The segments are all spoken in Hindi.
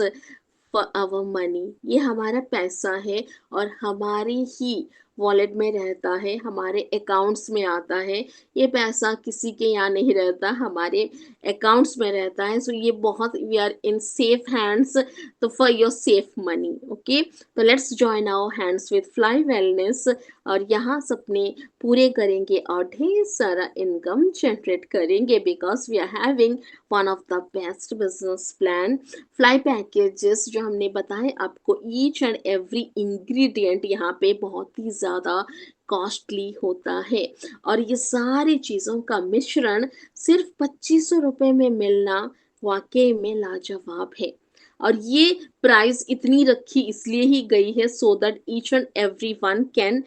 फॉर आवर मनी, ये हमारा पैसा है और हमारे ही वॉलेट में रहता है, हमारे अकाउंट्स में आता है। ये पैसा किसी के यहाँ नहीं रहता, हमारे अकाउंट्स में रहता है। सो ये बहुत, we are in safe hands, तो for your safe money. Okay, तो let's join our hands with Fly Wellness, और यहाँ सपने पूरे करेंगे और ढेर सारा इनकम जनरेट करेंगे, because we are having one of the best business plan. Fly packages जो हमने बताए आपको, ईच एंड एवरी इंग्रेडिएंट यहाँ पे बहुत ही ज़्यादा कॉस्टली होता है, और ये सारी चीज़ों का मिश्रण सिर्फ 2500 रुपये में मिलना वाकई में लाजवाब है। और ये प्राइस इतनी रखी इसलिए ही गई है, so that each and every one can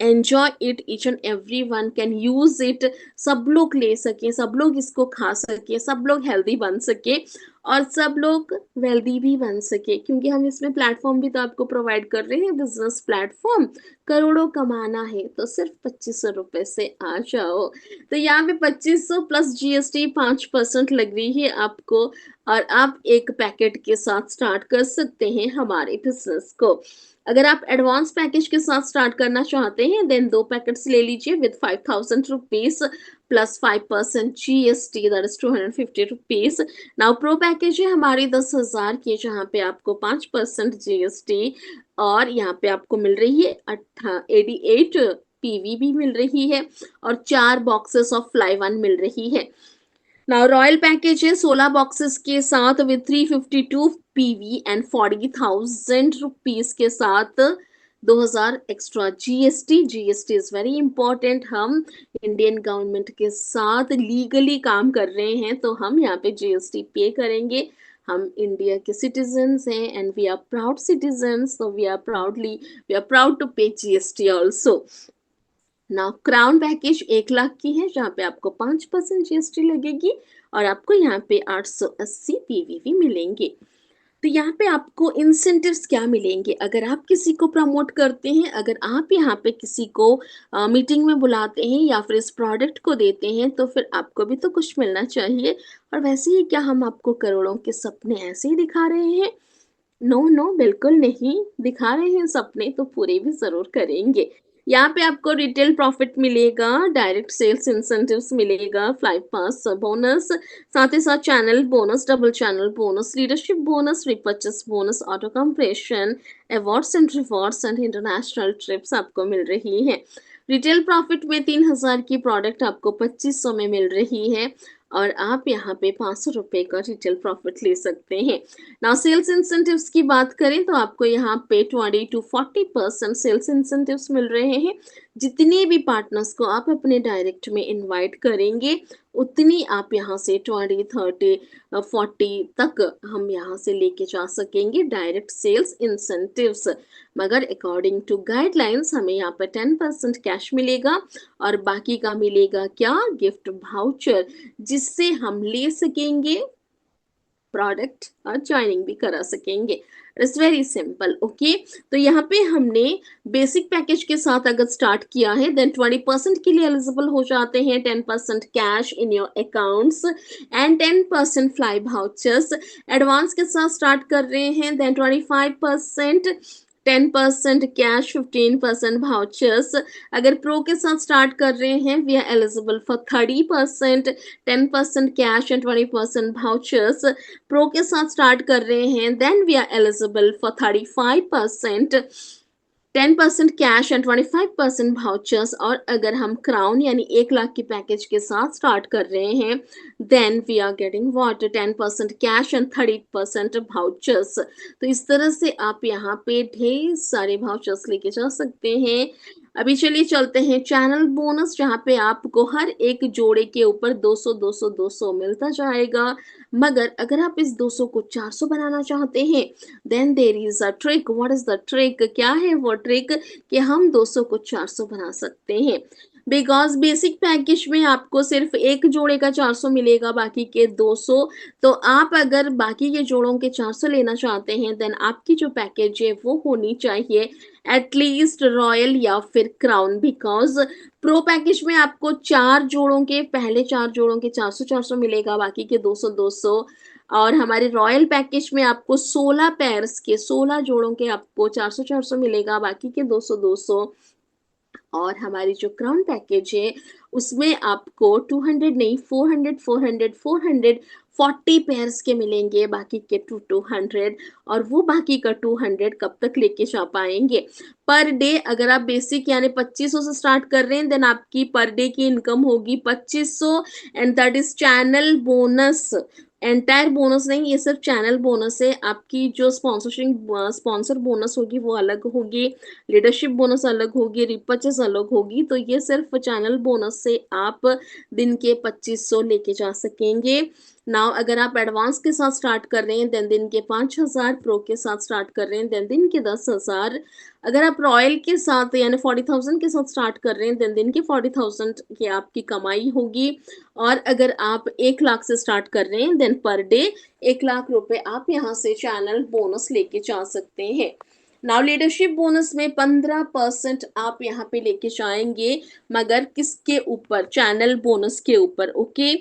enjoy it, each and every one can use it. सब लोग ले सके, सब लोग इसको खा सके, सब लोग हेल्दी बन सके और सब लोग वेल्दी भी बन सके, क्योंकि हम इसमें प्लेटफॉर्म भी तो आपको प्रोवाइड कर रहे हैं, बिजनेस प्लेटफॉर्म। करोड़ों कमाना है तो सिर्फ 2500 रुपये से आ जाओ। तो यहाँ पे 2500 प्लस जीएसटी 5% लग रही है आपको, और आप एक पैकेट के साथ स्टार्ट कर सकते हैं हमारे बिजनेस को। अगर आप एडवांस पैकेज के साथ स्टार्ट करना चाहते हैं, देन 2 पैकेट्स ले लीजिए with 5000 rupees plus 5% GST, that is 250 rupees. Now pro package है हमारी 10,000 की, जहाँ पे आपको 5% जीएसटी, और यहाँ पे आपको मिल रही है 88 पीवी भी मिल रही है, और 4 बॉक्सेस ऑफ फ्लाई वन मिल रही है। नाउ रॉयल पैकेज है 16 बॉक्सेस के साथ विद 352 पीवी एंड 40,000 रुपीज के साथ 2000 extra GST. GST is very important, हम इंडियन गवर्नमेंट के साथ लीगली काम कर रहे हैं, तो हम यहाँ पे जीएसटी पे करेंगे। हम इंडिया के सिटीजन्स हैं and we are proud citizens, so we are proud to pay GST also. Now crown package 1 lakh की है, जहाँ पे आपको 5% जीएसटी लगेगी, और आपको यहाँ पे 880 पीवीवी मिलेंगे। तो यहाँ पे आपको इंसेंटिव्स क्या मिलेंगे, अगर आप किसी को प्रमोट करते हैं, अगर आप यहाँ पे किसी को मीटिंग में बुलाते हैं या फिर इस प्रोडक्ट को देते हैं, तो फिर आपको भी तो कुछ मिलना चाहिए। और वैसे ही क्या हम आपको करोड़ों के सपने ऐसे ही दिखा रहे हैं? नो नो, बिल्कुल नहीं दिखा रहे हैं सपने, तो पूरे भी जरूर करेंगे। यहाँ पे आपको रिटेल प्रॉफिट मिलेगा, डायरेक्ट सेल्स इंसेंटिव्स मिलेगा, फ्लाई पास बोनस, साथ ही साथ channel bonus, double channel bonus, leadership bonus, repurchase bonus, auto compression, awards and rewards and international trips आपको मिल रही हैं। रिटेल प्रॉफिट में 3000 की प्रोडक्ट आपको 2500 में मिल रही है, और आप यहाँ पे 500 रुपये का रिटेल प्रॉफिट ले सकते हैं। नाउ सेल्स इंसेंटिव्स की बात करें तो आपको यहाँ पे 20 to 40% सेल्स इंसेंटिव्स मिल रहे हैं। जितने भी पार्टनर्स को आप अपने डायरेक्ट में इनवाइट करेंगे, उतनी आप यहाँ से 20, 30, 40 तक हम यहाँ से लेके जा सकेंगे डायरेक्ट सेल्स इंसेंटिव्स। मगर अकॉर्डिंग टू गाइडलाइंस हमें यहाँ पर 10% कैश मिलेगा, और बाकी का मिलेगा क्या, गिफ्ट भाउचर, जिससे हम ले सकेंगे प्रोडक्ट और ज्वाइनिंग भी करा सकेंगे। It's very simple. ओके, तो यहाँ पे हमने बेसिक पैकेज के साथ अगर स्टार्ट किया है, देन 20% के लिए एलिजिबल हो जाते हैं, 10% cash in your accounts and 10% fly vouchers. Advance के साथ स्टार्ट कर रहे हैं, देन 25%, 10% कैश, 15% वाउचर्स। अगर प्रो के साथ स्टार्ट कर रहे हैं, we are eligible for 30%, 10% cash and 20% vouchers. Pro के साथ स्टार्ट कर रहे हैं, then we are eligible for 35%, 10% cash and 25% vouchers. और अगर हम क्राउन यानी 1 लाख की पैकेज के साथ स्टार्ट कर रहे हैं, then we are getting what, 10% cash and 30% vouchers. तो इस तरह से आप यहाँ पे ढेर सारे वाउचर्स लेके जा सकते हैं। अभी चलिए चलते हैं चैनल बोनस, जहाँ पे आपको हर एक जोड़े के ऊपर 200 200 200 मिलता जाएगा। मगर अगर आप इस 200 को 400 बनाना चाहते हैं, then there is a trick. What is the trick, क्या है वो ट्रिक कि हम 200 को 400 बना सकते हैं। बिकॉज बेसिक पैकेज में आपको सिर्फ एक जोड़े का 400 मिलेगा, बाकी के 200। तो आप अगर बाकी के जोड़ों के 400 लेना चाहते हैं, देन आपकी जो पैकेज है वो होनी चाहिए एटलीस्ट रॉयल या फिर क्राउन। बिकॉज प्रो पैकेज में आपको 4 जोड़ों के, पहले 4 जोड़ों के 400 400 मिलेगा, बाकी के 200 200। और हमारे रॉयल पैकेज में आपको 16 पेयर्स के 16 जोड़ों के आपको 400-400 मिलेगा, बाकी के 200-200। और हमारी जो क्राउन पैकेज है उसमें आपको 200 नहीं, 400 40 पेयर्स के मिलेंगे, बाकी के 200। और वो बाकी का 200 कब तक लेके जा पाएंगे? पर डे अगर आप बेसिक यानी 2500 से स्टार्ट कर रहे हैं, देन आपकी पर डे की इनकम होगी 2500, and that is channel bonus. Entire bonus नहीं, ये सिर्फ चैनल बोनस है। आपकी जो स्पॉन्सर बोनस होगी वो अलग होगी, लीडरशिप बोनस अलग होगी, रिपर्चेस अलग होगी। तो ये सिर्फ चैनल बोनस से आप दिन के 2500 लेके जा सकेंगे। नाउ अगर आप एडवांस के साथ स्टार्ट कर रहे हैं देन दिन के 5000, प्रो के साथ स्टार्ट कर रहे हैं देन दिन के 10,000। अगर आप रॉयल के साथ यानी 40,000 के साथ स्टार्ट कर रहे हैं देन दिन के 40,000 की आपकी कमाई होगी। और अगर आप 1 लाख से स्टार्ट कर रहे हैं देन पर डे 1 लाख रुपए आप यहाँ से चैनल बोनस लेके जा सकते हैं। नाउ लीडरशिप बोनस में 15% आप यहाँ पे लेके जाएंगे, मगर किसके ऊपर? चैनल बोनस के ऊपर। ओके,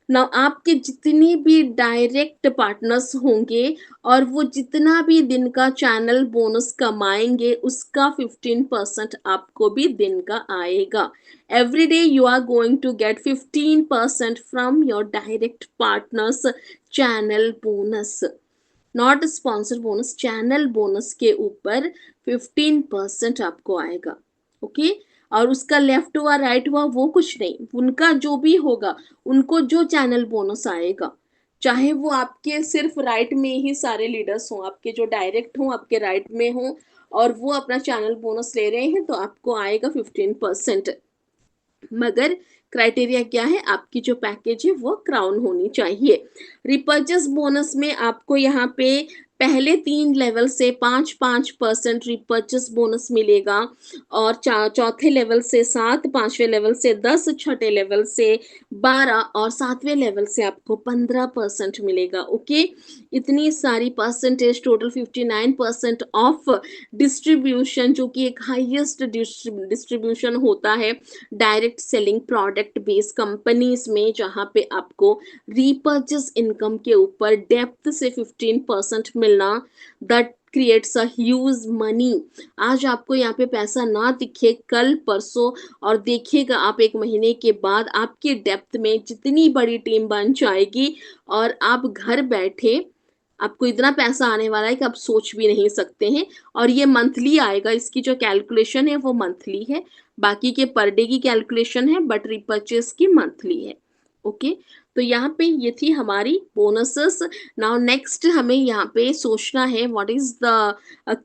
नाउ आपके जितनी भी डायरेक्ट पार्टनर्स होंगे और वो जितना भी दिन का चैनल बोनस कमाएंगे उसका 15% आपको भी दिन का आएगा। Every day you are going to get 15% from your direct partners channel bonus, not sponsor bonus. Channel bonus के ऊपर 15% आपको आएगा। ओके, और उसका लेफ्ट हुआ राइट हुआ वो कुछ नहीं, उनका जो भी होगा, उनको जो चैनल बोनस आएगा, चाहे वो आपके सिर्फ राइट में ही सारे लीडर्स हों, आपके जो डायरेक्ट हों आपके राइट में हों और वो अपना चैनल बोनस ले रहे हैं, तो आपको आएगा 15%। मगर क्राइटेरिया क्या है? आपकी जो पैकेज है वो क्राउन होनी चाहिए। रिपर्चेस बोनस में आपको यहाँ पे पहले 3 लेवल से 5-5% रिपर्चेस बोनस मिलेगा, और चौथे लेवल से 7, 5वें लेवल से 10, छठे लेवल से 12 और 7वें लेवल से आपको 15% मिलेगा। ओके, इतनी सारी परसेंटेज, टोटल 59% ऑफ डिस्ट्रीब्यूशन, जो कि एक हाईएस्ट डिस्ट्रीब्यूशन होता है direct selling product based companies में, जहां पे आपको रीपर्चेस इनकम के ऊपर डेप्थ से 15% मिलना, that creates a huge money. आज आपको यहाँ पे पैसा ना दिखे कल परसों, और देखिएगा आप 1 महीने के बाद आपकी डेप्थ में जितनी बड़ी टीम बन जाएगी और आप घर बैठे आपको इतना पैसा आने वाला है कि आप सोच भी नहीं सकते हैं। और ये मंथली आएगा, इसकी जो कैलकुलेशन है वो मंथली है, बाकी के पर डे की कैलकुलेशन है, बट रिपर्चेस की मंथली है। ओके, तो यहाँ पे ये थी हमारी बोनसेस। नाउ नेक्स्ट हमें यहाँ पे सोचना है what is the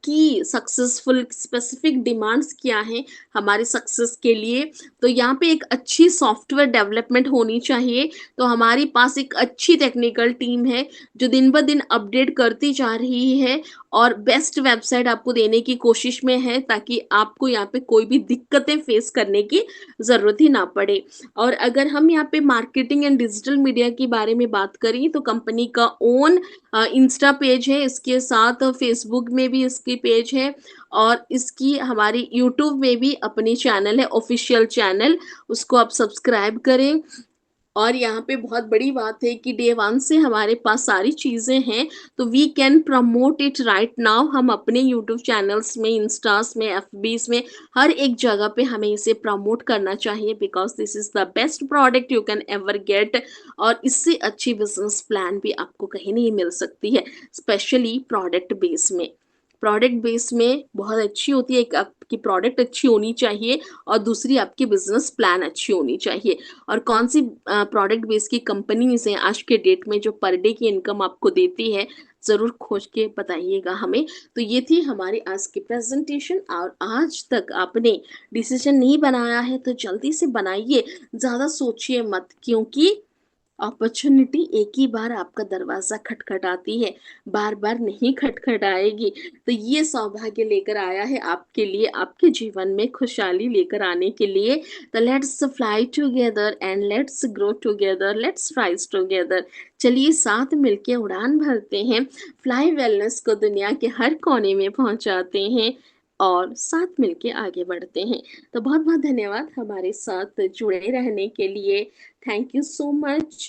key successful specific demands क्या है हमारे सक्सेस के लिए। तो यहाँ पे एक अच्छी सॉफ्टवेयर डेवलपमेंट होनी चाहिए। तो हमारे पास एक अच्छी टेक्निकल टीम है जो दिन ब दिन अपडेट करती जा रही है और बेस्ट वेबसाइट आपको देने की कोशिश में है, ताकि आपको यहाँ पे कोई भी दिक्कतें फेस करने की ज़रूरत ही ना पड़े। और अगर हम यहाँ पे मार्केटिंग एंड डिजिटल मीडिया के बारे में बात करें तो कंपनी का ओन इंस्टा पेज है, इसके साथ फेसबुक में भी इसकी पेज है, और इसकी हमारी यूट्यूब में भी अपनी चैनल है, ऑफिशियल चैनल, उसको आप सब्सक्राइब करें। और यहाँ पे बहुत बड़ी बात है कि डे वन से हमारे पास सारी चीज़ें हैं, तो we can promote it right now. हम अपने यूट्यूब चैनल्स में, इंस्टास में, एफबीज में, हर एक जगह पे हमें इसे प्रमोट करना चाहिए, because this is the best product you can ever get. और इससे अच्छी बिजनेस प्लान भी आपको कहीं नहीं मिल सकती है, स्पेशली प्रोडक्ट बेस में। प्रोडक्ट बेस में बहुत अच्छी होती है, एक आपकी प्रोडक्ट अच्छी होनी चाहिए और दूसरी आपकी बिजनेस प्लान अच्छी होनी चाहिए। और कौन सी प्रोडक्ट बेस की कंपनीज हैं आज के डेट में जो पर डे की इनकम आपको देती है, ज़रूर खोज के बताइएगा हमें। तो ये थी हमारी आज की प्रेजेंटेशन, और आज तक आपने डिसीजन नहीं बनाया है तो जल्दी से बनाइए, ज़्यादा सोचिए मत, क्योंकि अपॉर्चुनिटी एक ही बार आपका दरवाज़ा खटखटाती है, बार बार नहीं खटखटाएगी। तो ये सौभाग्य लेकर आया है आपके लिए, आपके जीवन में खुशहाली लेकर आने के लिए। तो let's fly together and let's grow together, let's rise together. चलिए साथ मिलके उड़ान भरते हैं, फ्लाई वेलनेस को दुनिया के हर कोने में पहुंचाते हैं और साथ मिलके आगे बढ़ते हैं। तो बहुत बहुत धन्यवाद हमारे साथ जुड़े रहने के लिए। Thank you so much.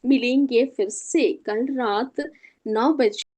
मिलेंगे फिर से कल रात 9 बजे।